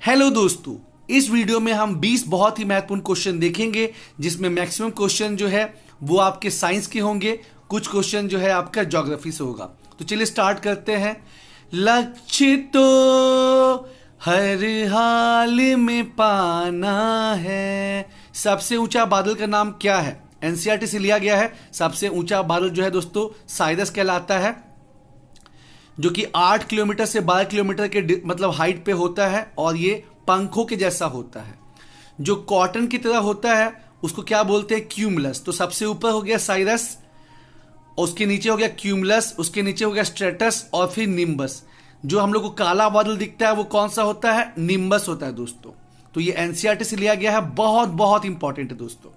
Hello दोस्तों, इस video में हम 20 बहुत ही महत्वपूर्ण क्वेश्चन देखेंगे जिसमें मैक्सिमम क्वेश्चन जो है वो आपके साइंस के होंगे, कुछ क्वेश्चन जो है आपका ज्योग्राफी से होगा। तो चलिए स्टार्ट करते हैं। लक्ष्य तो हर हाल में पाना है। सबसे ऊंचा बादल का नाम क्या है? एनसीईआरटी से लिया गया है। सबसे ऊंचा बादल जो है दोस्तों साइरस कहलाता है, जो कि 8 किलोमीटर से 12 किलोमीटर के मतलब हाइट पे होता है और ये पंखों के जैसा होता है। जो कॉटन की तरह होता है उसको क्या बोलते हैं? क्यूमुलस। तो सबसे ऊपर हो गया साइरस, उसके नीचे हो गया क्यूमुलस, उसके नीचे हो गया स्ट्रेटस और फिर निम्बस। जो हम लोग को काला बादल दिखता है वो कौन सा होता है? निम्बस होता है दोस्तों। तो ये एनसीईआरटी से लिया गया है, बहुत बहुत इंपॉर्टेंट है दोस्तों।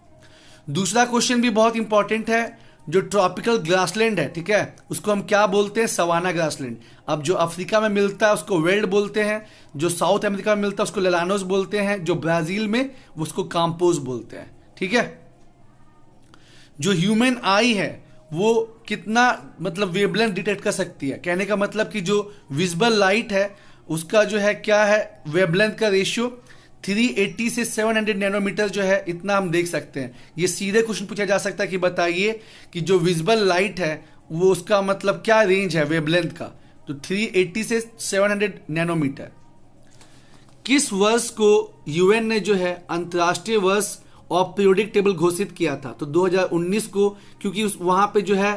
दूसरा क्वेश्चन भी बहुत इंपॉर्टेंट है। जो ट्रॉपिकल ग्रासलैंड है, ठीक है, उसको हम क्या बोलते हैं? Savanna grassland. अब जो अफ्रीका में मिलता है उसको वेल्ड बोलते हैं, जो साउथ अमेरिका में मिलता है उसको लेलानोस बोलते हैं, जो ब्राजील में उसको काम्पोज बोलते हैं, ठीक है। जो ह्यूमन आई है वो कितना मतलब वेवलेंथ डिटेक्ट कर सकती है? कहने का मतलब कि जो विजिबल लाइट है उसका जो है क्या है वेवलेंथ का रेशियो 380 से 700 नैनोमीटर जो है, इतना हम देख सकते हैं। ये सीधे क्वेश्चन पूछा जा सकता है कि बताइए कि जो विजिबल लाइट है वो उसका मतलब क्या रेंज है वेवलेंथ का? तो 380 से 700 नैनोमीटर। किस वर्ष को यूएन ने जो है अंतर्राष्ट्रीय वर्ष ऑफ पीरियोडिक टेबल घोषित किया था? तो 2019 को, क्योंकि वहां पे जो है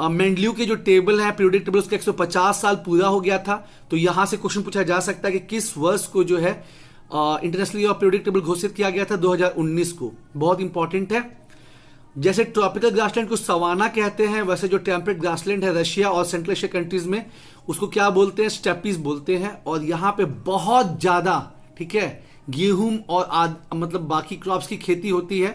मेंडलियू के जो टेबल है पीरियोडिक टेबल उसका 150 साल पूरा हो गया था। तो यहां से क्वेश्चन पूछा जा सकता है कि किस वर्ष को जो है international year of periodic table घोषित किया गया था? 2019 को। बहुत इंपॉर्टेंट है। जैसे ट्रॉपिकल ग्रासलैंड को सवाना कहते हैं, वैसे जो टेम्परेट ग्रासलैंड है रशिया और सेंट्रल एशिया कंट्रीज में उसको क्या बोलते हैं? स्टेपीज बोलते हैं। और यहाँ पे बहुत ज्यादा, ठीक है, गेहूं और मतलब बाकी क्रॉप्स की खेती होती है,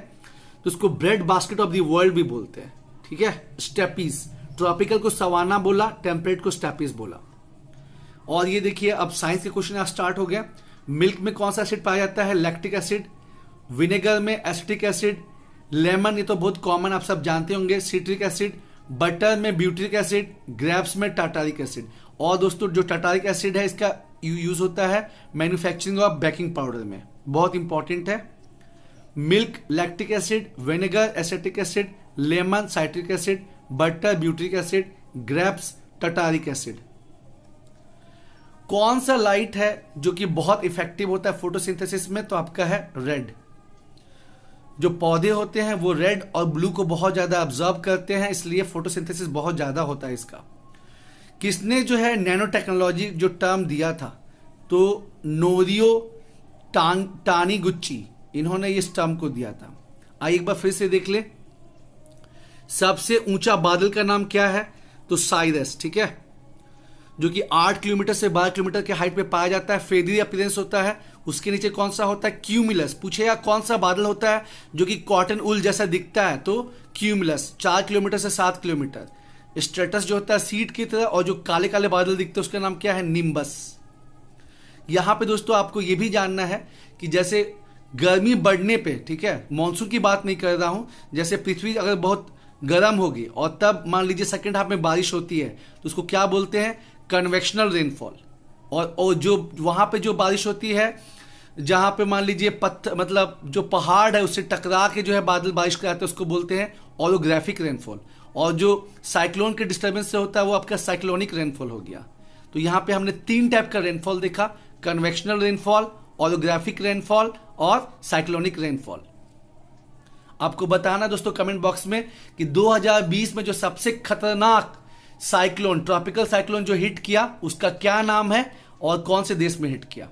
तो उसको bread basket of the world भी बोलते हैं, ठीक है। स्टेपीज, ट्रॉपिकल को सवाना बोला, टेम्परेट को स्टेपीज बोला। और ये देखिए अब साइंस के क्वेश्चन स्टार्ट हो गया। मिल्क में कौन सा एसिड पाया जाता है? Lactic acid. विनेगर में एसिटिक एसिड। लेमन, ये तो बहुत कॉमन आप सब जानते होंगे, सिट्रिक एसिड। बटर में ब्यूट्रिक एसिड। ग्रेप्स में टाटारिक एसिड। और दोस्तों जो टाटारिक एसिड है इसका यूज होता है मैन्युफैक्चरिंग ऑफ बेकिंग पाउडर में, बहुत इंपॉर्टेंट है। Milk lactic acid, vinegar acetic acid, lemon citric acid, butter butyric acid, grapes tartaric acid. कौन सा लाइट है जो कि बहुत इफेक्टिव होता है फोटोसिंथेसिस में? तो आपका है रेड। जो पौधे होते हैं वो रेड और ब्लू को बहुत ज्यादा ऑब्जर्व करते हैं, इसलिए फोटोसिंथेसिस बहुत ज्यादा होता है इसका। किसने जो है नैनो टेक्नोलॉजी जो टर्म दिया था? तो नोरियो टानीगुच्ची, इन्होंने इस टर्म को दिया था। आइए एक बार फिर से देख ले। सबसे ऊंचा बादल का नाम क्या है? तो साइरस, ठीक है, जो कि 8 किलोमीटर से 12 किलोमीटर के हाइट पे पाया जाता है। फेदरी अपीयरेंस होता है। उसके नीचे कौन सा होता है? क्यूमुलस। पूछेगा कौन सा बादल होता है जो कि कॉटन उल जैसा दिखता है? तो क्यूमुलस, 4 किलोमीटर से 7 किलोमीटर। स्ट्रेटस जो होता है सीड की तरह, और जो काले काले बादल दिखते हैं उसका नाम क्या है? निम्बस। यहां पे दोस्तों आपको यह भी जानना है कि जैसे गर्मी बढ़ने पे, ठीक है, मानसून की बात नहीं कर रहा हूं, जैसे पृथ्वी अगर बहुत गर्म होगी और तब मान लीजिए सेकंड हाफ में बारिश होती है तो उसको क्या बोलते हैं? Convectional rainfall. और जो वहां पे जो बारिश होती है जहां पे मान लीजिए पत्थर मतलब जो पहाड़ है उससे टकरा के जो है बादल बारिश कराते हैं उसको बोलते हैं ऑरोग्राफिक रेनफॉल। और जो साइक्लोन के डिस्टर्बेंस से होता है वो आपका साइक्लोनिक रेनफॉल हो गया। तो यहां पे हमने 3 टाइप का रेनफॉल देखा: कन्वेक्शनल रेनफॉल, ऑरोग्राफिक रेनफॉल और साइक्लोनिक रेनफॉल। आपको बताना दोस्तों कमेंट बॉक्स में कि 2020 में जो सबसे खतरनाक साइक्लोन, ट्रॉपिकल साइक्लोन जो हिट किया उसका क्या नाम है और कौन से देश में हिट किया।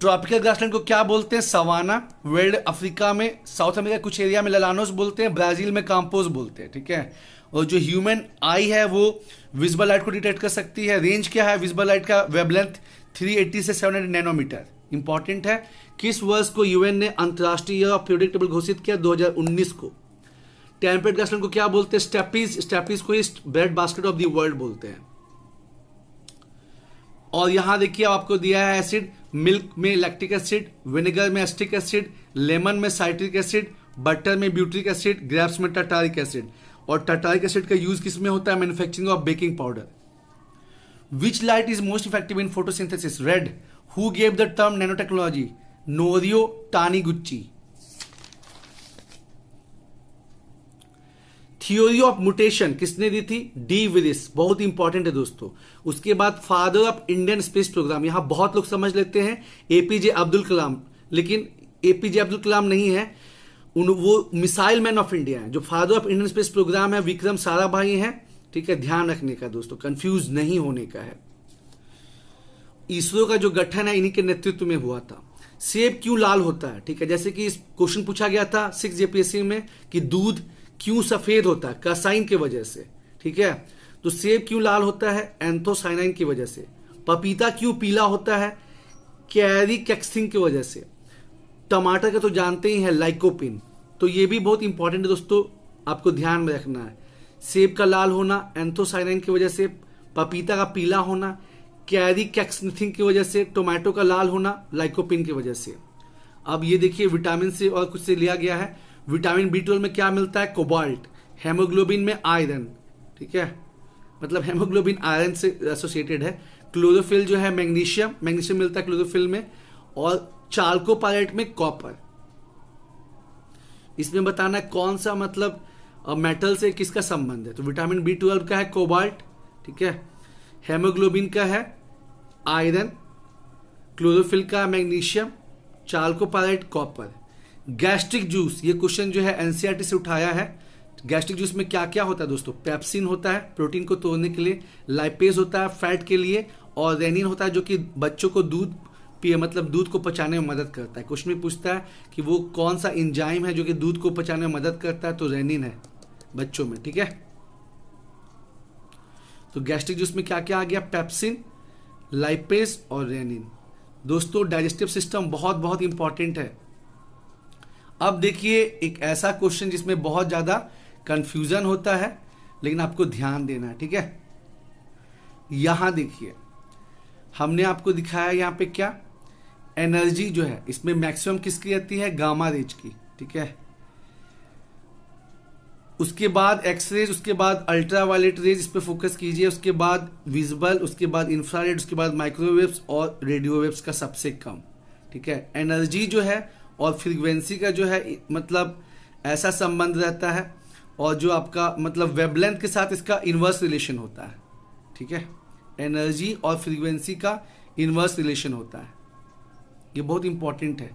ट्रॉपिकल ग्रासलैंड को क्या बोलते हैं? सवाना। वेल्ड अफ्रीका में, साउथ अमेरिका कुछ एरिया में लेलानोस बोलते हैं, ब्राजील में काम्पोज बोलते हैं, ठीक है। और जो ह्यूमन आई है वो विजिबल लाइट को डिटेक्ट कर सकती है। रेंज क्या है विजिबल लाइट का? वेवलेंथ 380 से 700 नैनोमीटर। इंपॉर्टेंट है। किस वर्ष को यूएन ने अंतर्राष्ट्रीय ईयर ऑफ पीरियोडिक टेबल घोषित किया? 2019 को। टेम्परेट ग्रासलैंड को क्या बोलते हैं? स्टेपीज। स्टेपीज को bread basket of the world बोलते हैं। और यहां देखिए आपको दिया है एसिड। मिल्क में लैक्टिक एसिड, विनेगर में एसिटिक एसिड, लेमन में साइट्रिक एसिड, बटर में ब्यूट्रिक एसिड, ग्रेप्स में टाटारिक एसिड। और टाटारिक एसिड का यूज किस में होता है? Manufacturing of baking powder. Which light is most effective in photosynthesis? Red. Who gave the term nanotechnology? Norio टानीगुच्ची। Theory of mutation किसने दी थी? D Willis. बहुत इंपॉर्टेंट है दोस्तों। उसके बाद father of Indian space programme, यहां बहुत लोग समझ लेते हैं एपीजे अब्दुल कलाम, लेकिन एपीजे अब्दुल कलाम नहीं है, वो मिसाइल मैन ऑफ इंडिया है। जो father of Indian space programme है विक्रम साराभाई है। ठीक है, ध्यान रखने का दोस्तों, कंफ्यूज नहीं होने का है। इसरो का जो गठन है इन्हीं के नेतृत्व में हुआ था। सेब क्यों लाल होता है? ठीक है, जैसे कि इस क्वेश्चन पूछा गया था 6 जेपीएससी में कि दूध क्यों सफेद होता है? कासाइन की वजह से। ठीक है, तो सेब क्यों लाल होता है? एंथोसाइनाइन की वजह से। पपीता क्यों पीला होता है? कैरिकेक्सिन की वजह से। टमाटर का तो जानते ही हैं, लाइकोपिन। तो ये भी बहुत इंपॉर्टेंट है दोस्तों, आपको ध्यान में रखना है। सेब का लाल होना एंथोसाइनाइन की वजह से, पपीता का पीला होना कैरिकेक्सिन की वजह से, टोमेटो का लाल होना लाइकोपिन की वजह से। अब ये देखिए विटामिन से और कुछ से लिया गया है। विटामिन B12 में क्या मिलता है? कोबाल्ट। हेमोग्लोबिन में आयरन। ठीक है, मतलब हेमोग्लोबिन आयरन से एसोसिएटेड है। क्लोरोफिल जो है मैग्नीशियम, मैग्नीशियम मिलता है क्लोरोफिल में। और चाल्कोपाइलेट में कॉपर। इसमें बताना है कौन सा मतलब मेटल से किसका संबंध है। तो विटामिन B12 का है कोबाल्ट। ठीक है, हेमोग्लोबिन का है आयरन, क्लोरोफिल का मैग्नीशियम, चाल्कोपाइलेट कॉपर। गैस्ट्रिक जूस, ये क्वेश्चन जो है एनसीईआरटी से उठाया है। गैस्ट्रिक जूस में क्या क्या होता है दोस्तों? पेप्सिन होता है प्रोटीन को तोड़ने के लिए, लाइपेज होता है फैट के लिए, और रेनिन होता है जो कि बच्चों को दूध पिए मतलब दूध को पचाने में मदद करता है। क्वेश्चन में पूछता है कि वो कौन सा एंजाइम है जो कि दूध को पचाने में मदद करता है, तो रेनिन है बच्चों में। ठीक है, तो गैस्ट्रिक जूस में क्या क्या आ गया? पेप्सिन, लाइपेज और रेनिन। दोस्तों डाइजेस्टिव सिस्टम बहुत बहुत इंपॉर्टेंट है। अब देखिए एक ऐसा क्वेश्चन जिसमें बहुत ज्यादा कंफ्यूजन होता है, लेकिन आपको ध्यान देना है। ठीक है, यहां देखिए हमने आपको दिखाया यहां पे क्या एनर्जी जो है इसमें मैक्सिमम किसकी रहती है? गामा रेज की। ठीक है, उसके बाद एक्सरेज, उसके बाद अल्ट्रावायलेट रेज, इस पे फोकस कीजिए। उसके बाद विजिबल, उसके बाद इंफ्रारेड, उसके बाद माइक्रोवेव्स और रेडियोवेव्स का सबसे कम। ठीक है, एनर्जी जो है और फ्रीक्वेंसी का जो है मतलब ऐसा संबंध रहता है, और जो आपका मतलब वेवलेंथ के साथ इसका इनवर्स रिलेशन होता है। ठीक है, एनर्जी और फ्रीक्वेंसी का इनवर्स रिलेशन होता है, ये बहुत इंपॉर्टेंट है।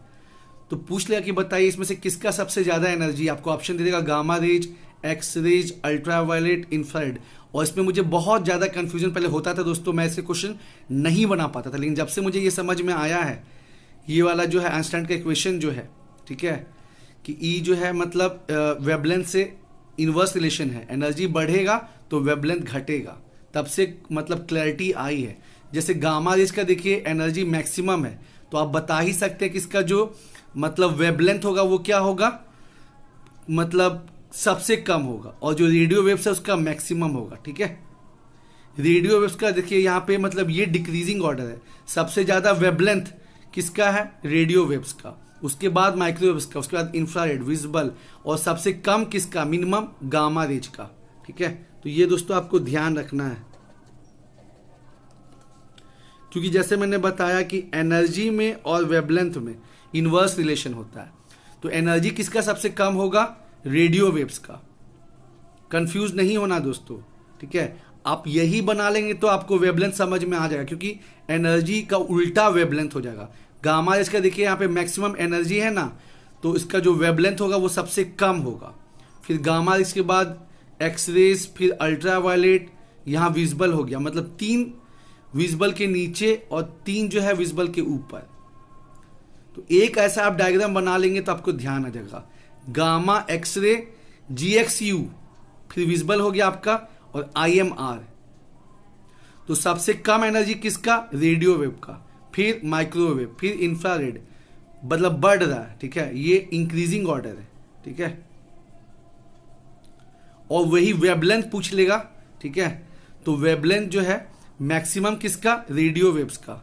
तो पूछ लिया कि बताइए इसमें से किसका सबसे ज्यादा एनर्जी? आपको ऑप्शन दे देगा gamma rays, X rays, ultraviolet, infrared. और इसमें मुझे बहुत ज्यादा कंफ्यूजन पहले होता था दोस्तों, मैं ऐसे क्वेश्चन नहीं बना पाता था, लेकिन जब से मुझे ये समझ में आया है, ये वाला जो है आइंस्टाइन का इक्वेशन जो है, ठीक है, कि ई जो है मतलब वेवलेंथ से इनवर्स रिलेशन है, एनर्जी बढ़ेगा तो वेवलेंथ घटेगा, तब से मतलब क्लैरिटी आई है। जैसे गामा रेज का देखिए एनर्जी मैक्सिमम है, तो आप बता ही सकते हैं कि इसका जो मतलब वेवलेंथ होगा वो क्या होगा, मतलब सबसे कम होगा, और जो रेडियो वेव्स है उसका मैक्सिमम होगा। ठीक है, रेडियो वेव्स का देखिए यहाँ पे मतलब ये डिक्रीजिंग ऑर्डर है, सबसे ज्यादा वेवलेंथ किसका है? रेडियो वेव्स का, उसके बाद माइक्रोवेव्स का, उसके बाद इंफ्रारेड, विजिबल, और सबसे कम किसका? मिनिमम गामा रेज का। ठीक है, तो ये दोस्तों आपको ध्यान रखना है, क्योंकि जैसे मैंने बताया कि एनर्जी में और वेवलेंथ में इनवर्स रिलेशन होता है, तो एनर्जी किसका सबसे कम होगा? रेडियो वेव्स का। कंफ्यूज नहीं होना दोस्तों। ठीक है, आप यही बना लेंगे तो आपको वेवलेंथ समझ में आ जाएगा, क्योंकि एनर्जी का उल्टा वेवलेंथ हो जाएगा। गामा रेज का देखिए यहाँ पे मैक्सिमम एनर्जी है ना, तो इसका जो वेवलेंथ होगा वो सबसे कम होगा। फिर गामा रेज के बाद एक्स रेज, फिर अल्ट्रावायलेट, यहाँ विजिबल हो गया, मतलब 3 विजिबल के नीचे और 3 जो है विजिबल के ऊपर। तो एक ऐसा आप डायग्राम बना लेंगे तो आपको ध्यान आ जाएगा, गामा एक्सरे GXU, फिर विजिबल हो गया आपका, और IMR। तो सबसे कम एनर्जी किसका? रेडियो वेव का, फिर माइक्रोवेव, फिर इंफ्रारेड, मतलब बढ़ रहा है। ठीक है, ये इंक्रीजिंग ऑर्डर है। ठीक है, और वही वेवलेंथ पूछ लेगा। ठीक है, तो वेवलेंथ जो है मैक्सिमम किसका? रेडियो वेव्स का,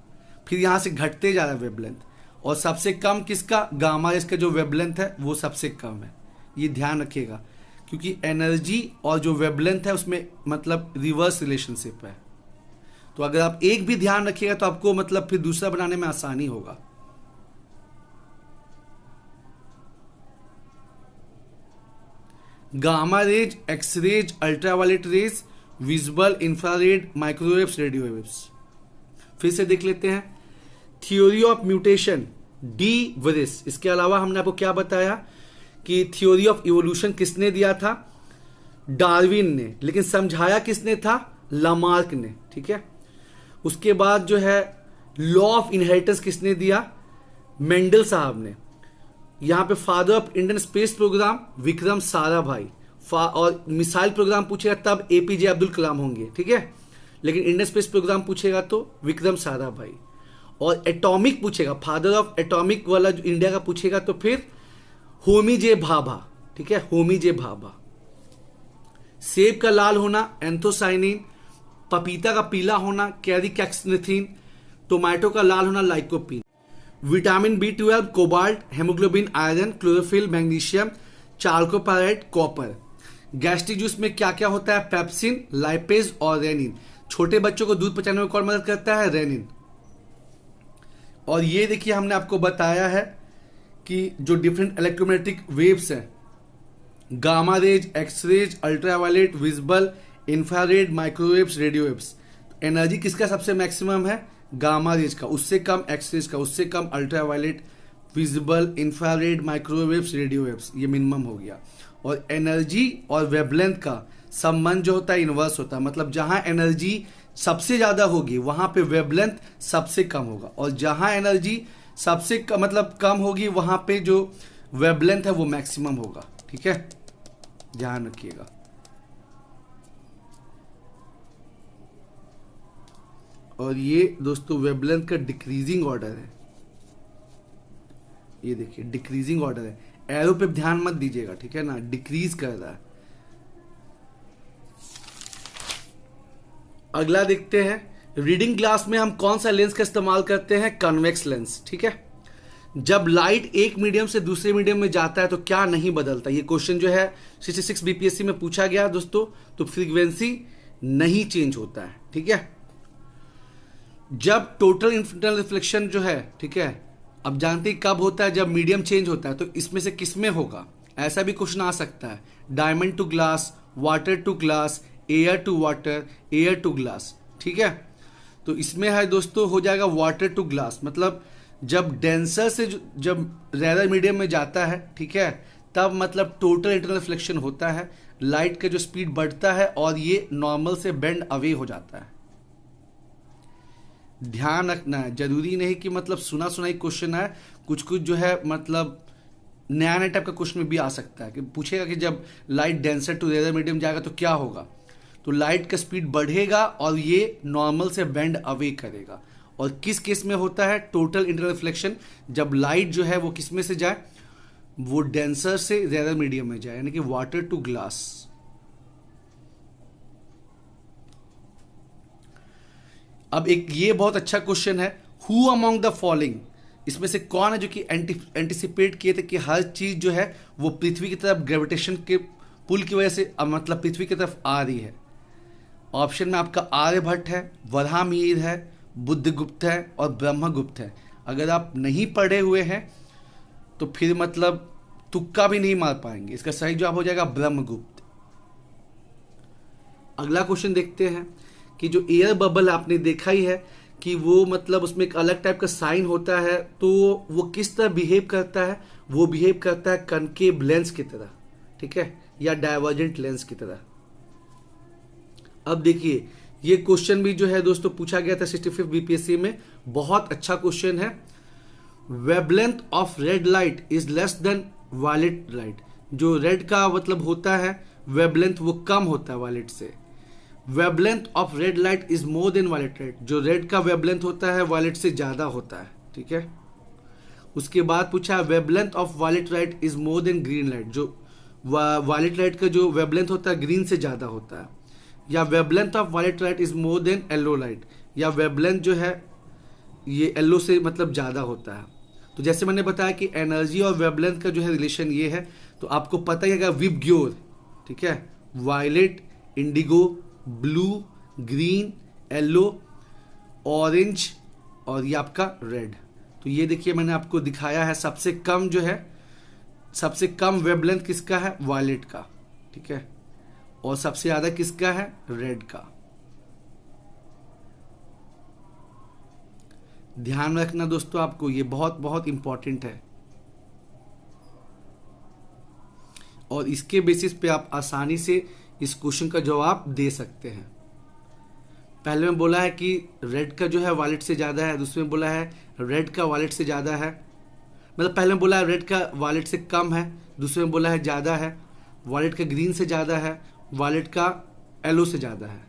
फिर यहां से घटते जा रहा है वेवलेंथ, और सबसे कम किसका? गामा रेज का जो वेवलेंथ है वो सबसे कम है। ये ध्यान रखिएगा, क्योंकि एनर्जी और जो वेवलेंथ है उसमें मतलब रिवर्स रिलेशनशिप है। तो अगर आप एक भी ध्यान रखिएगा तो आपको मतलब फिर दूसरा बनाने में आसानी होगा। Gamma rays, X rays, ultraviolet rays, visible, infrared, microwaves, radio waves. फिर से देख लेते हैं। थ्योरी ऑफ म्यूटेशन, डी वरिस। इसके अलावा हमने आपको क्या बताया कि थ्योरी ऑफ इवोल्यूशन किसने दिया था? डार्विन ने। लेकिन समझाया किसने था? लामार्क ने। ठीक है। उसके बाद जो है लॉ ऑफ इनहेरिटेंस किसने दिया? मेंडल साहब ने। यहां पे father of Indian space programme Vikram Sarabhai. और मिसाइल प्रोग्राम पूछेगा तब एपीजे अब्दुल कलाम होंगे। ठीक है। लेकिन इंडियन स्पेस प्रोग्राम पूछेगा तो विक्रम साराभाई। और एटॉमिक पूछेगा, फादर ऑफ एटॉमिक वाला जो इंडिया का पूछेगा तो फिर होमी जे भाभा। ठीक है, होमी जे भाभा। सेब का लाल होना एंथोसाइनिन, पपीता का पीला होना कैरिकैक्सनेथिन, टोमेटो का लाल होना lycopene. Vitamin B12 cobalt, haemoglobin, iron, chlorophyll, magnesium, chalcopyrite, copper. Gastric juice में क्या क्या होता है? पेप्सिन, लाइपेज और रेनिन। छोटे बच्चों को दूध पचाने में कौन मदद करता है? रेनिन। और ये देखिए हमने आपको बताया है कि जो डिफरेंट इलेक्ट्रोमैग्नेटिक वेव्स हैं, gamma rays, X rays, ultraviolet, visible, infrared, microwaves, radio waves. Energy किसका सबसे मैक्सिमम है? गामा रेज का। उससे कम एक्स रेज का, उससे कम ultraviolet, visible, infrared, microwaves, radio waves. ये मिनिमम हो गया। और एनर्जी और वेवलेंथ का संबंध जो होता है इनवर्स होता है। मतलब जहां एनर्जी सबसे ज्यादा होगी वहां पे वेवलेंथ सबसे कम होगा, और जहां एनर्जी सबसे मतलब कम होगी वहां पे जो वेवलेंथ है वो मैक्सिमम होगा। ठीक है, ध्यान रखिएगा। और ये दोस्तों वेवलेंथ का डिक्रीजिंग ऑर्डर है। ये देखिए डिक्रीजिंग ऑर्डर है, एरो पे ध्यान मत दीजिएगा। ठीक है ना, डिक्रीज कर रहा है। अगला देखते हैं। रीडिंग ग्लास में हम कौन सा लेंस का इस्तेमाल करते हैं? Convex lens. ठीक है। जब लाइट एक मीडियम से दूसरे मीडियम में जाता है तो क्या नहीं बदलता? ये क्वेश्चन जो है 66 बीपीएससी में पूछा गया दोस्तों। तो फ्रीक्वेंसी नहीं चेंज होता है। ठीक है। जब टोटल इंटरनल रिफ्लेक्शन जो है, ठीक है, अब जानते हैं कब होता है? जब मीडियम चेंज होता है। तो इसमें से किस में होगा? ऐसा भी क्वेश्चन आ सकता है। Diamond to glass, water to glass, air to water, air to glass. ठीक है। तो इसमें है दोस्तों हो जाएगा वाटर टू ग्लास। मतलब जब डेंसर से जब रेयर मीडियम में जाता है, ठीक है, तब मतलब टोटल इंटरनल रिफ्लेक्शन होता है, लाइट का जो स्पीड बढ़ता है और ये नॉर्मल से बेंड अवे हो जाता है। ध्यान रखना है, जरूरी नहीं कि मतलब सुना सुनाई क्वेश्चन है। कुछ कुछ जो है मतलब नया नया टाइप का क्वेश्चन भी आ सकता है कि पूछेगा कि जब light denser to rare medium जाएगा तो क्या होगा? तो लाइट का स्पीड बढ़ेगा और ये नॉर्मल से बेंड अवे करेगा। और किस केस में होता है टोटल इंटरनल रिफ्लेक्शन? जब लाइट जो है वो किस में से जाए? वो डेंसर से रेयर मीडियम में जाए, यानी कि वाटर टू ग्लास। अब एक ये बहुत अच्छा क्वेश्चन है, हु अमॉन्ग द फॉलोइंग, इसमें से कौन है जो कि एंटिसिपेट किए थे कि हर चीज जो है वो पृथ्वी की तरफ ग्रेविटेशन के पुल की वजह से मतलब पृथ्वी की तरफ आ रही है? ऑप्शन में आपका आर्यभट्ट है, वराहमिहिर है, बुद्धगुप्त है और ब्रह्मगुप्त है। अगर आप नहीं पढ़े हुए हैं तो फिर मतलब तुक्का भी नहीं मार पाएंगे। इसका सही जवाब हो जाएगा ब्रह्मगुप्त। अगला क्वेश्चन देखते हैं कि जो एयर बबल आपने देखा ही है कि वो मतलब उसमें एक अलग टाइप का साइन होता है, तो वो किस तरह बिहेव करता है? वो बिहेव करता है कनकेव लेंस की तरह। ठीक है, या डाइवर्जेंट लेंस की तरह। अब देखिए ये क्वेश्चन भी जो है दोस्तों पूछा गया था 65 बीपीएससी में। बहुत अच्छा क्वेश्चन है। Wavelength of red light is less than violet light. जो रेड का मतलब होता है वेवलेंथ वो कम होता है वायलेट से। Wavelength of red light is more than violet light. जो रेड का वेवलेंथ होता है वायलेट से ज्यादा होता है। ठीक है। उसके बाद पूछा है wavelength of violet light is more than green light. जो वायलेट लाइट का जो वेवलेंथ होता है ग्रीन से ज्यादा होता है। या wavelength of violet light is more than yellow light. या वेवलेंथ जो है ये येलो से मतलब ज्यादा होता है। तो जैसे मैंने बताया कि एनर्जी और वेवलेंथ का जो है रिलेशन ये है, तो आपको पता ही है विबग्योर। ठीक है, violet, indigo, blue, green, yellow, orange और ये आपका रेड। तो ये देखिए मैंने आपको दिखाया है सबसे कम जो है, सबसे कम वेवलेंथ किसका है, वायलेट का, ठीक है, और सबसे ज्यादा किसका है, रेड का। ध्यान रखना दोस्तों, आपको ये बहुत बहुत इंपॉर्टेंट है और इसके बेसिस पे आप आसानी से इस क्वेश्चन का जवाब दे सकते हैं। पहले में बोला है कि रेड का जो है वायलेट से ज़्यादा है, दूसरे में बोला है रेड का वायलेट से ज़्यादा है, मतलब पहले में बोला है रेड का वायलेट से कम है, दूसरे में बोला है ज़्यादा है, वायलेट का ग्रीन से ज़्यादा है, वायलेट का येलो से ज़्यादा है।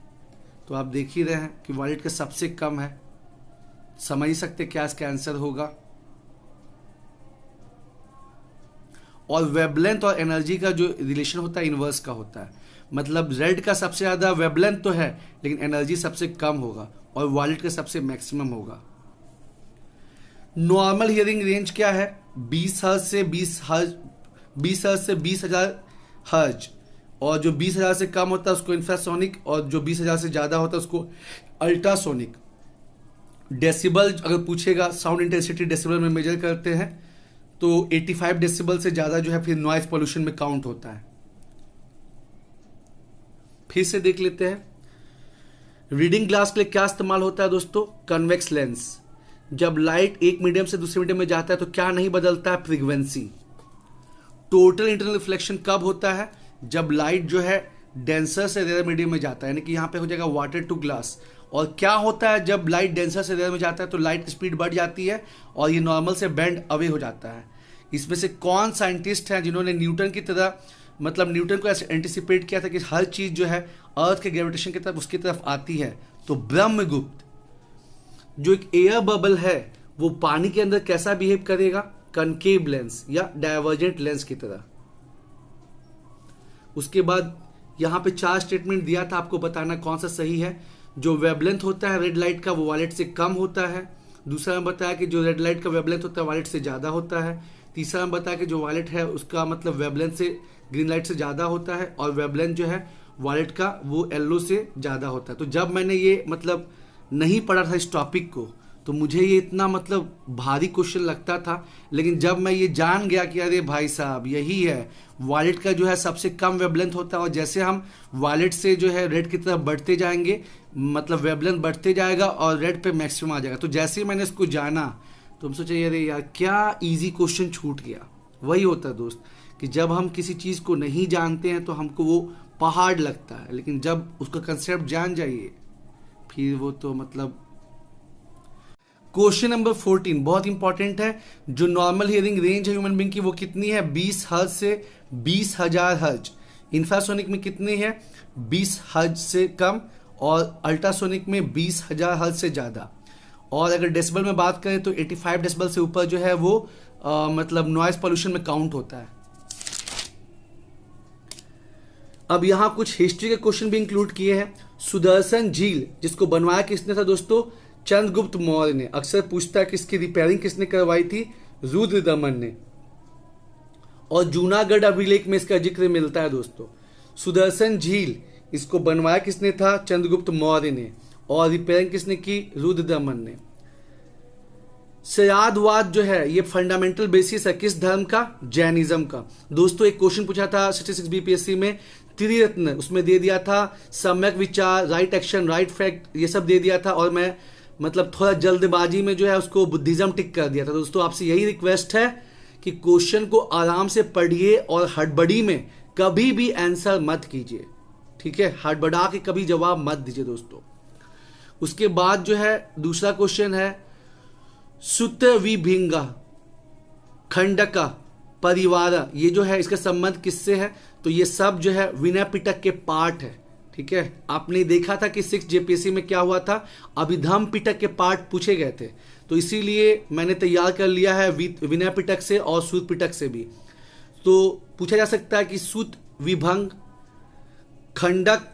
तो आप देख ही रहे हैं कि वायलेट का सबसे कम है, समझ ही सकते क्या इसका आंसर होगा। और वेवलेंथ और एनर्जी का जो रिलेशन होता है इनवर्स का होता है, मतलब रेड का सबसे ज़्यादा वेवलेंथ तो है लेकिन एनर्जी सबसे कम होगा और वायलेट का सबसे मैक्सिमम होगा। नॉर्मल हियरिंग रेंज क्या है, 20 हर्ज से 20 हर्ज, 20 हर्ज से 20,000 हर्ज, और जो 20,000 से कम होता है उसको इंफ्रासोनिक, और जो 20,000 से ज़्यादा होता है उसको अल्ट्रासोनिक। डेसिबल अगर पूछेगा, साउंड इंटेंसिटी डेसिबल में मेजर करते हैं, तो 85 डेसिबल से ज़्यादा जो है फिर नॉइज पोल्यूशन में काउंट होता है। फिर से देख लेते हैं। रीडिंग ग्लास के लिए क्या इस्तेमाल होता है दोस्तों, कन्वेक्स लेंस। जब लाइट एक मीडियम से दूसरे मीडियम में जाता है तो क्या नहीं बदलता है, फ्रीक्वेंसी। टोटल इंटरनल रिफ्लेक्शन कब होता है, जब लाइट जो है डेंसर से रेयर मीडियम में जाता है, यानी कि यहाँ पे हो जाएगा वाटर टू ग्लास। और क्या होता है जब लाइट डेंसर से रेयर में जाता है, तो लाइट की स्पीड बढ़ जाती है और ये नॉर्मल से बेंड अवे हो जाता है। इसमें से कौन साइंटिस्ट हैं जिन्होंने न्यूटन की तरह, मतलब न्यूटन को ऐसे एंटिसिपेट किया था कि हर चीज जो है अर्थ के ग्रेविटेशन की तरफ उसकी तरफ आती है, तो ब्रह्मगुप्त। जो एक एयर बबल है वो पानी के अंदर कैसा बिहेव करेगा, कनकेव लेंस या डाइवर्जेंट लेंस की तरह। उसके बाद यहाँ पे 4 स्टेटमेंट दिया था, आपको बताना कौन सा सही है। जो वेवलेंथ होता है रेड लाइट का वो वायलेट से कम होता है। दूसरा में बताया कि जो रेड लाइट का वेवलेंथ होता है वायलेट से ज़्यादा होता है। तीसरा में बताया कि जो वायलेट है उसका मतलब वेवलेंथ से ग्रीन लाइट से ज़्यादा होता है, और वेवलेंथ जो है वायलेट का वो येलो से ज़्यादा होता है। तो जब मैंने ये मतलब नहीं पढ़ा था इस टॉपिक को, तो मुझे ये इतना मतलब भारी क्वेश्चन लगता था, लेकिन जब मैं ये जान गया कि अरे भाई साहब यही है, वायलेट का जो है सबसे कम वेवलेंथ होता है, और जैसे हम वायलेट से जो है रेड की तरफ बढ़ते जाएंगे, मतलब वेवलेंथ बढ़ते जाएगा और रेड पे मैक्सिमम आ जाएगा। तो जैसे ही मैंने इसको जाना तो हम सोचे अरे यार क्या इजी क्वेश्चन छूट गया। वही होता है दोस्त कि जब हम किसी चीज़ को नहीं जानते हैं तो हमको वो पहाड़ लगता है, लेकिन जब उसका कंसेप्ट जान जाइए फिर वो तो मतलब। क्वेश्चन नंबर 14 बहुत इंपॉर्टेंट है। जो नॉर्मल हियरिंग रेंज है ह्यूमन बीइंग की वो कितनी है, 20 हर्ज से 20,000 हर्ज। इंफ्रासोनिक में कितनी है, 20 हर्ज से कम, और अल्ट्रासोनिक में 20,000 हर्ज से ज़्यादा। और अगर डेसिबल में बात करें तो 85 डेसिबल से ऊपर जो है वो मतलब नॉइज पोल्यूशन में काउंट होता है। अब यहाँ कुछ हिस्ट्री के क्वेश्चन भी इंक्लूड किए हैं। सुदर्शन झील जिसको बनवाया किसने था दोस्तों, चंद्रगुप्त मौर्य ने। अक्सर पूछता है कि इसकी रिपेयरिंग किसने करवाई थी, रुद्रदमन ने। और जूनागढ़ अभिलेख में इसका जिक्र मिलता है दोस्तों। सुदर्शन झील इसको बनवाया किसने था, चंद्रगुप्त मौर्य ने, और रिपेयरिंग किसने की, रुद्रदमन ने। सयादवाद जो है ये फंडामेंटल बेसिस है किस धर्म का, जैनिज्म का। दोस्तों एक क्वेश्चन पूछा था 66 बीपीएससी में, त्रिरत्न उसमें दे दिया था, सम्यक विचार, राइट एक्शन, राइट फैक्ट, ये सब दे दिया था, और मैं मतलब थोड़ा जल्दबाजी में जो है उसको बुद्धिज्म टिक कर दिया था। दोस्तों आपसे यही रिक्वेस्ट है कि क्वेश्चन को आराम से पढ़िए और हड़बड़ी में कभी भी आंसर मत कीजिए, ठीक है, हड़बड़ा के कभी जवाब मत दीजिए दोस्तों। उसके बाद जो है दूसरा क्वेश्चन है सुतविभिंगा खंडका परिवार, ये जो है इसका संबंध किससे है, तो ये सब जो है विनय पिटक के पार्ट है, ठीक है। आपने देखा था कि 6 जेपीएससी में क्या हुआ था, अभिधम पिटक के पार्ट पूछे गए थे, तो इसीलिए मैंने तैयार कर लिया है विनय पिटक से और सूत पिटक से भी। तो पूछा जा सकता है कि सूत विभंग खंडक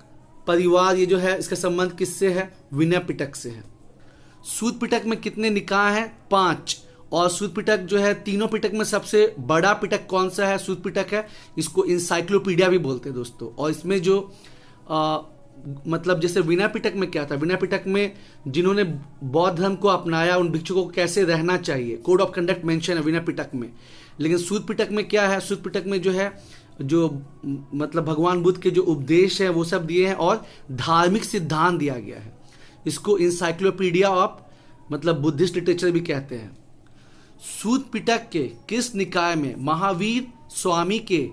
परिवार ये जो है इसका संबंध किससे है, विनय पिटक से है। सूत पिटक में कितने निकाय हैं, 5, और सूत पिटक जो है तीनों पिटक में सबसे बड़ा पिटक कौन सा है, सूत पिटक है। इसको इंसाइक्लोपीडिया भी बोलते हैं दोस्तों। और इसमें जो मतलब जैसे विनय पिटक में क्या था, विनय पिटक में जिन्होंने बौद्ध धर्म को अपनाया उन भिक्षुकों को कैसे रहना चाहिए, कोड ऑफ कंडक्ट मेंशन है विनय पिटक में। लेकिन सूत पिटक में क्या है, सूत पिटक में जो है जो मतलब भगवान बुद्ध के जो उपदेश है वो सब दिए हैं और धार्मिक सिद्धांत दिया गया है। इसको इंसाइक्लोपीडिया ऑफ मतलब बुद्धिस्ट लिटरेचर भी कहते हैं। सूत पिटक के किस निकाय में महावीर स्वामी के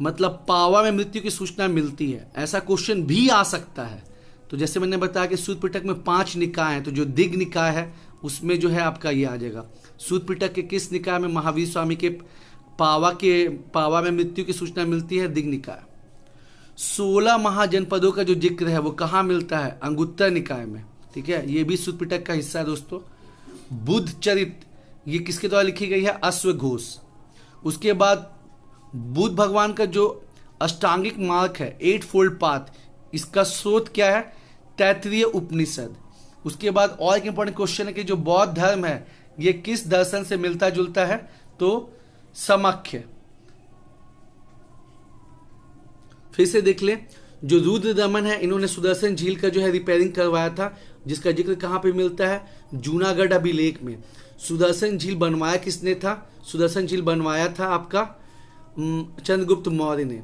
मतलब पावा में मृत्यु की सूचना मिलती है, ऐसा क्वेश्चन भी आ सकता है। तो जैसे मैंने बताया कि सूत पिटक में 5 निकाय हैं, तो जो दिग् निकाय है उसमें जो है आपका ये आ जाएगा। सूत पिटक के किस निकाय में महावीर स्वामी के पावा में मृत्यु की सूचना मिलती है, दिग् निकाय। 16 महाजनपदों का जो जिक्र है वो कहाँ मिलता है, अंगुत्तर निकाय में। ठीक है, ये भी सूत पिटक का हिस्सा है दोस्तों। बुद्ध चरित ये किसके द्वारा लिखी गई है, अश्वघोष। उसके बाद बुद्ध भगवान का जो अष्टांगिक मार्ग है, 8 फोल्ड पाथ, इसका स्रोत क्या है, तैत्तिरीय उपनिषद। उसके बाद और एक इंपॉर्टेंट क्वेश्चन है कि जो बौद्ध धर्म है ये किस दर्शन से मिलता जुलता है, तो समख्य। फिर से देख ले, जो रुद्र दमन है इन्होंने सुदर्शन झील का जो है रिपेयरिंग करवाया था, जिसका जिक्र कहां पे मिलता है, जूनागढ़ अभिलेख में। सुदर्शन झील बनवाया किसने था, सुदर्शन झील बनवाया था आपका चंद्रगुप्त मौर्य ने।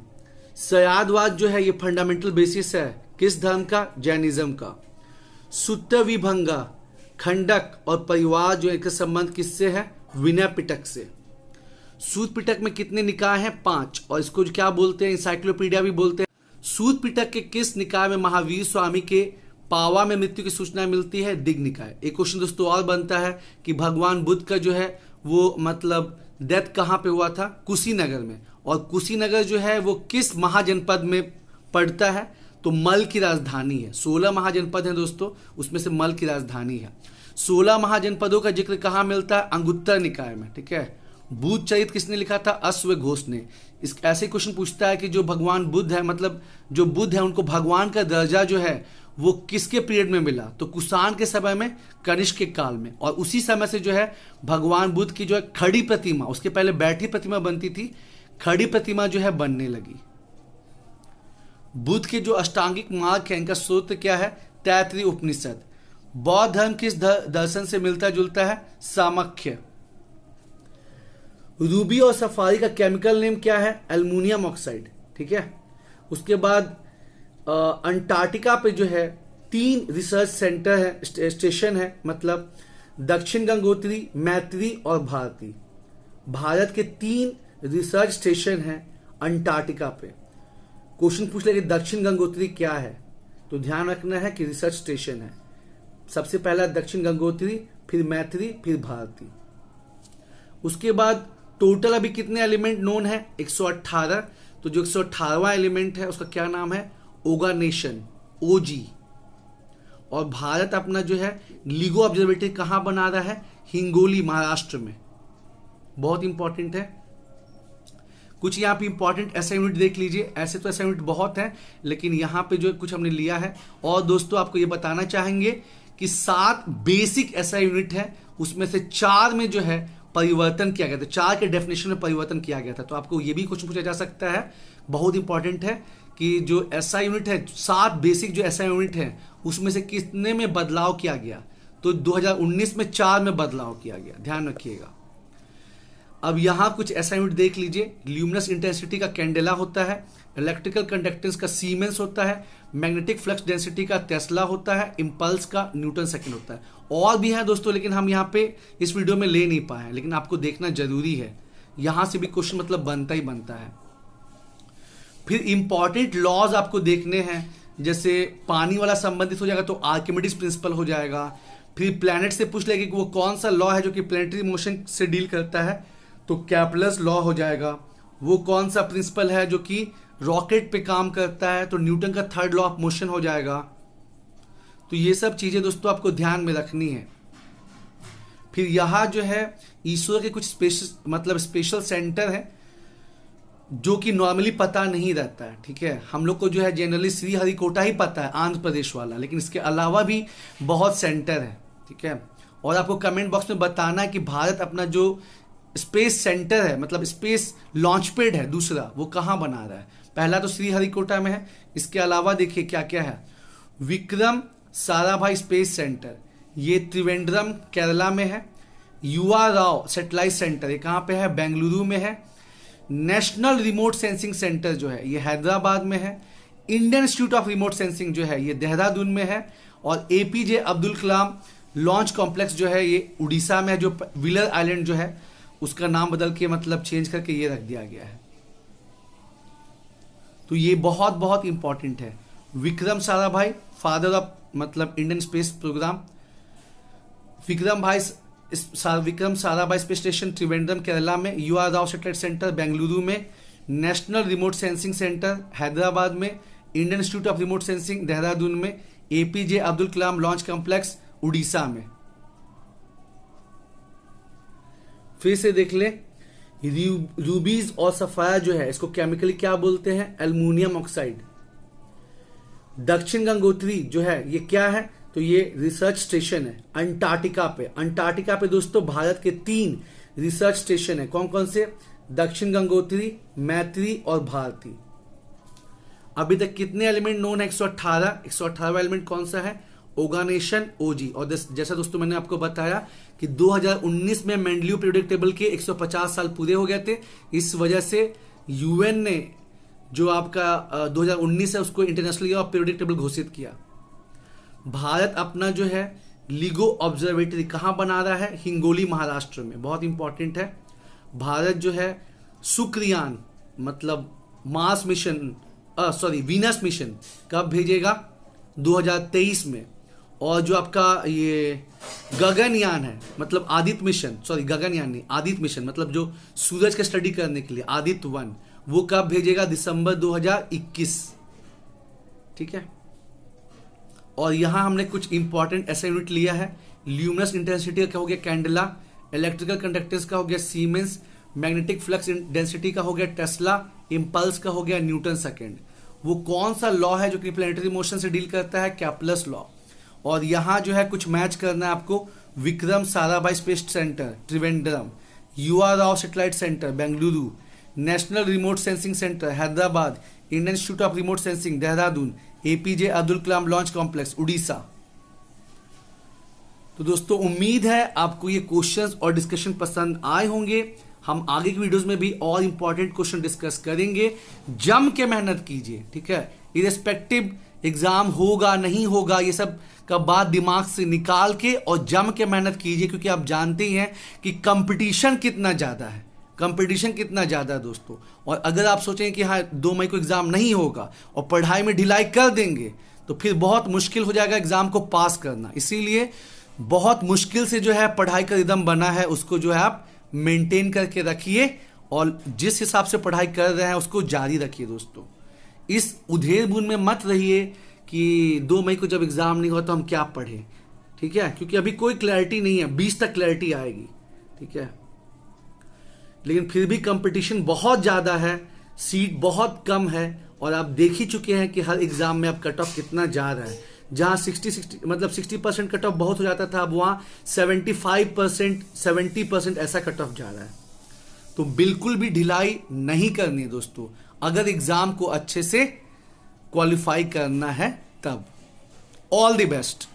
सयादवाद जो है ये फंडामेंटल बेसिस है किस धर्म का, जैनिज्म का। सुत्त विभंगा, खंडक और परिवार जो एक संबंध किससे है, विनय पिटक से। सूत पिटक में कितने निकाय हैं, 5, और इसको क्या बोलते हैं, इंसाइक्लोपीडिया भी बोलते हैं। सूत पिटक के किस निकाय में महावीर स्वामी के पावा में मृत्यु की सूचना मिलती है, दिग् निकाय। एक क्वेश्चन दोस्तों और बनता है कि भगवान बुद्ध का जो है वो मतलब डेथ कहाँ पे हुआ था, कुशीनगर में। और कुशीनगर जो है वो किस महाजनपद में पड़ता है, तो मल की राजधानी है। 16 महाजनपद हैं दोस्तों, उसमें से मल की राजधानी है। 16 महाजनपदों का जिक्र कहाँ मिलता है, अंगुत्तर निकाय में। ठीक है, बुद्ध चरित किसने लिखा था, अश्वघोष ने। इस ऐसे क्वेश्चन पूछता है कि जो भगवान बुद्ध है मतलब जो बुद्ध है उनको भगवान का दर्जा जो है वो किसके पीरियड में मिला, तो कुषाण के समय में, कनिष्क के काल में। और उसी समय से जो है भगवान बुद्ध की जो है खड़ी प्रतिमा, उसके पहले बैठी प्रतिमा बनती थी, खड़ी प्रतिमा जो है बनने लगी। बुद्ध के जो अष्टांगिक मार्ग है इनका स्रोत क्या है, तैत्तिरीय उपनिषद। बौद्ध धर्म किस दर्शन से मिलता जुलता है, सामख्य। रूबी और सफारी का केमिकल नेम क्या है, एल्युमिनियम ऑक्साइड। ठीक है, उसके बाद अंटार्कटिका पे जो है 3 रिसर्च सेंटर है, स्टेशन है, मतलब दक्षिण गंगोत्री, मैत्री और भारती। भारत के 3 रिसर्च स्टेशन हैं अंटार्कटिका पे। क्वेश्चन पूछ ले कि दक्षिण गंगोत्री क्या है, तो ध्यान रखना है कि रिसर्च स्टेशन है। सबसे पहला दक्षिण गंगोत्री, फिर मैत्री, फिर भारती। उसके बाद टोटल अभी कितने एलिमेंट नोन है, 118। तो जो 118वां एलिमेंट है उसका क्या नाम है, ओगानेशन, ओजी। और भारत अपना जो है लिगो ऑब्जर्वेटरी कहां बना रहा है, हिंगोली, महाराष्ट्र में। बहुत इंपॉर्टेंट है। कुछ यहाँ पे इंपॉर्टेंट ऐसा यूनिट देख लीजिए, ऐसे तो ऐसा यूनिट बहुत है लेकिन यहाँ पे जो कुछ हमने लिया है। और दोस्तों आपको ये बताना चाहेंगे कि 7 बेसिक ऐसा यूनिट है, उसमें से 4 में जो है परिवर्तन किया गया था, 4 के डेफिनेशन में परिवर्तन किया गया था। तो आपको ये भी क्वेश्चन पूछा जा सकता है, बहुत इंपॉर्टेंट है कि जो ऐसा यूनिट है, 7 बेसिक जो ऐसा यूनिट है उसमें से कितने में बदलाव किया गया, तो 2019 में 4 में बदलाव किया गया, ध्यान रखिएगा। अब यहां कुछ ऐसा यूनिट देख लीजिए, ल्यूमिनस इंटेंसिटी का कैंडेला होता है, इलेक्ट्रिकल कंडक्टेंस का सीमेंस होता है, मैग्नेटिक फ्लक्स डेंसिटी का टेस्ला होता है, इंपल्स का न्यूटन सेकंड होता है। और भी है दोस्तों लेकिन हम यहाँ पे इस वीडियो में ले नहीं पाए, लेकिन आपको देखना जरूरी है, यहां से भी क्वेश्चन मतलब बनता ही बनता है। फिर इंपॉर्टेंट लॉज आपको देखने हैं, जैसे पानी वाला संबंधित हो जाएगा तो आर्किमिडीज प्रिंसिपल हो जाएगा। फिर प्लैनेट से पूछ लेगा कि वो कौन सा लॉ है जो कि प्लैनेटरी मोशन से डील करता है, तो कैपलर्स लॉ हो जाएगा। वो कौन सा प्रिंसिपल है जो कि रॉकेट पे काम करता है, तो न्यूटन का 3rd लॉ ऑफ मोशन हो जाएगा। तो ये सब चीजें दोस्तों आपको ध्यान में रखनी है। फिर यहां जो है ईश्वर के कुछ स्पेशल सेंटर है जो कि नॉर्मली पता नहीं रहता है। ठीक है, हम लोग को जो है जनरली श्रीहरिकोटा ही पता है, आंध्र प्रदेश वाला, लेकिन इसके अलावा भी बहुत सेंटर है। ठीक है, और आपको कमेंट बॉक्स में बताना है कि भारत अपना जो स्पेस सेंटर है, मतलब स्पेस लॉन्च पैड है दूसरा, वो कहाँ बना रहा है। पहला तो श्रीहरिकोटा में है, इसके अलावा देखिए क्या क्या है। विक्रम साराभाई स्पेस सेंटर, ये त्रिवेंद्रम केरला में है। युवा राव सैटेलाइट सेंटर, ये कहाँ पे है? बेंगलुरु में है। नेशनल रिमोट सेंसिंग सेंटर जो है ये हैदराबाद में है। Indian institute of remote sensing जो है ये देहरादून में है। और APJ Abdul Kalam launch complex जो है ये उड़ीसा में है, जो व्हीलर आइलैंड जो है उसका नाम बदल के मतलब चेंज करके ये रख दिया गया है। तो ये बहुत बहुत इंपॉर्टेंट है। विक्रम साराभाई फादर ऑफ मतलब Indian space programme. Vikram Sarabhai space station Trivandrum Kerala में। युवा राव सैटेलाइट सेंटर बेंगलुरु में। National remote sensing centre Hyderabad में। Indian institute of remote sensing Dehradun में। APJ Abdul Kalam launch complex Orissa में। फिर से देख ले, रूबीज और सफायर जो है इसको केमिकली क्या बोलते हैं? Aluminium oxide. दक्षिण गंगोत्री जो है ये क्या है? तो ये रिसर्च स्टेशन है अंटार्कटिका पे। अंटार्कटिका पे दोस्तों भारत के 3 रिसर्च स्टेशन है। कौन कौन से? दक्षिण गंगोत्री, मैत्री और भारती। अभी तक कितने एलिमेंट नोन है? 118। 118वां एलिमेंट कौन सा है? ओगानेशन ओजी। और जैसा दोस्तों मैंने आपको बताया कि 2019 में मेंडलीव पीरियोडिक टेबल के 150 साल पूरे हो गए थे। इस वजह से यूएन ने जो आपका 2019 है उसको international year of periodic table घोषित किया। भारत अपना जो है लिगो ऑब्जर्वेटरी कहाँ बना रहा है? हिंगोली महाराष्ट्र में। बहुत इंपॉर्टेंट है। भारत जो है शुक्रयान मतलब मार्स मिशन वीनस मिशन कब भेजेगा? 2023 में। और जो आपका ये गगनयान है मतलब आदित्य मिशन, गगनयान नहीं, आदित्य मिशन मतलब जो सूरज का स्टडी करने के लिए आदित्य 1, वो कब भेजेगा? दिसंबर 2021। ठीक है। और यहां हमने कुछ इंपॉर्टेंट ऐसा यूनिट लिया है। ल्यूमिनस इंटेंसिटी का हो गया कैंडेला। इलेक्ट्रिकल कंडक्टेंस का हो गया सीमेंस। मैग्नेटिक फ्लक्स डेंसिटी का हो गया टेस्ला। इंपल्स का हो गया न्यूटन सेकेंड। वो कौन सा लॉ है जो कि प्लैनेटरी मोशन से डील करता है? कैप्लस लॉ। और यहां जो है कुछ मैच करना है आपको। विक्रम साराभाई स्पेस सेंटर त्रिवेंद्रम, युवा Rao satellite centre Bengaluru, national remote sensing centre Hyderabad, Indian institute of remote sensing Dehradun, APJ Abdul Kalam launch complex Orissa. तो दोस्तों उम्मीद है आपको ये क्वेश्चंस और डिस्कशन पसंद आए होंगे। हम आगे की वीडियोस में भी और इंपॉर्टेंट क्वेश्चन डिस्कस करेंगे। जम के मेहनत कीजिए, ठीक है। इरेस्पेक्टिव एग्जाम होगा नहीं होगा ये सब का बात दिमाग से निकाल के और जम के मेहनत कीजिए, क्योंकि आप जानते ही हैं कि कंपटीशन कितना ज्यादा है। कंपटीशन कितना ज्यादा है दोस्तों। और अगर आप सोचें कि हाँ 2 मई को एग्जाम नहीं होगा और पढ़ाई में ढिलाई कर देंगे तो फिर बहुत मुश्किल हो जाएगा एग्जाम को पास करना। इसीलिए बहुत मुश्किल से जो है पढ़ाई का रिदम बना है उसको जो है आप मेंटेन करके रखिए और जिस हिसाब से पढ़ाई कर रहे हैं उसको जारी रखिए दोस्तों। इस उधेड़ बुन में मत रहिए कि 2 मई को जब एग्जाम नहीं हुआ तो हम क्या पढ़ें, ठीक है, क्योंकि अभी कोई क्लैरिटी नहीं है। 20 तक क्लैरिटी आएगी, ठीक है। लेकिन फिर भी कंपटीशन बहुत ज्यादा है, सीट बहुत कम है और आप देख ही चुके हैं कि हर एग्जाम में अब कट ऑफ कितना जा रहा है। जहां 60% कट ऑफ बहुत हो जाता था, अब वहां 75% 70% ऐसा कट ऑफ जा रहा है। तो बिल्कुल भी ढिलाई नहीं करनी है दोस्तों, अगर एग्जाम को अच्छे से क्वालिफाई करना है तब। All the best.